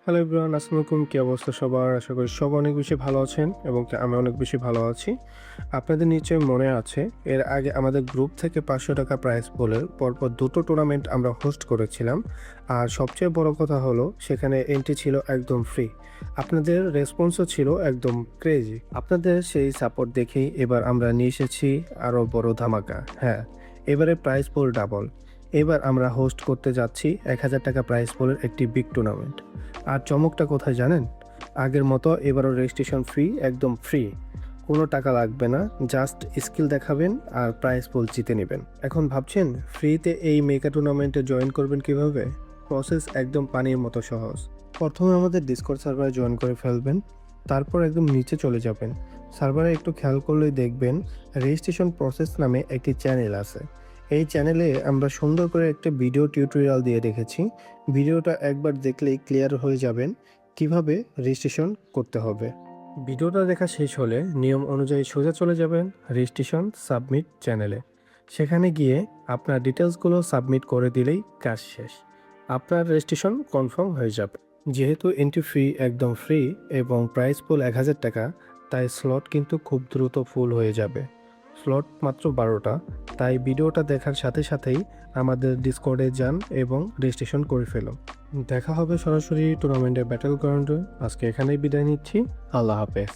Hello everyone, আসসালামু আলাইকুম। কি অবস্থা সবার? আশা করি সবাই অনেক বেশি ভালো আছেন এবং আমি অনেক বেশি ভালো আছি। আপনাদের নিশ্চয়ই মনে আছে এর আগে আমাদের গ্রুপ থেকে ৳৫০০ প্রাইজ পুলের পরপর ২ টো টুর্নামেন্ট আমরা হোস্ট করেছিলাম। আর সবচেয়ে বড় কথা হলো সেখানে এন্ট্রি ছিল একদম ফ্রি। আপনাদের রেসপন্সও ছিল একদম ক্রেজি। আপনাদের সেই সাপোর্ট দেখেই এবার আমরা নিয়ে এসেছি আরও বড় ধামাকা। হ্যাঁ, এবারে প্রাইজ পুল ডাবল। এবার আমরা হোস্ট করতে যাচ্ছি ৳১,০০০ প্রাইজ পুলের একটি বিগ টুর্নামেন্ট। আর চমকটা কোথায় জানেন? আগের মতো এবারও রেজিস্ট্রেশন ফি একদম ফ্রি। কোনো টাকা লাগবে না। জাস্ট স্কিল দেখাবেন আর প্রাইজ পুল জিতে নেবেন। এখন ভাবছেন ফ্রিতে এই মেগা টুর্নামেন্টে জয়েন করবেন কিভাবে? প্রসেস একদম পানির মতো সহজ। প্রথমে আমাদের ডিসকর্ড সার্ভারে জয়েন করে ফেলবেন। তারপর একদম নিচে চলে যাবেন। সার্ভারে একটু খেয়াল করলেই দেখবেন রেজিস্ট্রেশন প্রসেস নামে একটি চ্যানেল আছে। এই চ্যানেলে আমরা সুন্দর করে একটা ভিডিও টিউটোরিয়াল দিয়ে রেখেছি। ভিডিওটা একবার দেখলেই ক্লিয়ার হয়ে যাবেন কিভাবে রেজিস্ট্রেশন করতে হবে। ভিডিওটা দেখা শেষ হলে নিয়ম অনুযায়ী সোজা চলে যাবেন রেজিস্ট্রেশন সাবমিট চ্যানেলে। সেখানে গিয়ে আপনার ডিটেলসগুলো সাবমিট করে দিলেই কাজ শেষ। আপনার রেজিস্ট্রেশন কনফার্ম হয়ে যাবে। যেহেতু এন্ট্রি ফি একদম ফ্রি এবং প্রাইস পুল ৳১,০০০, তাই স্লট কিন্তু খুব দ্রুত ফুল হয়ে যাবে। স্লট মাত্র ১২টা, তাই ভিডিওটা দেখার সাথে সাথেই আমাদের ডিসকর্ডে যান এবং রেজিস্ট্রেশন করে ফেলুন। দেখা হবে সরাসরি টুর্নামেন্টের ব্যাটল গ্রাউন্ডে। আজকে এখানেই বিদায় নিচ্ছি। আল্লাহ হাফেজ।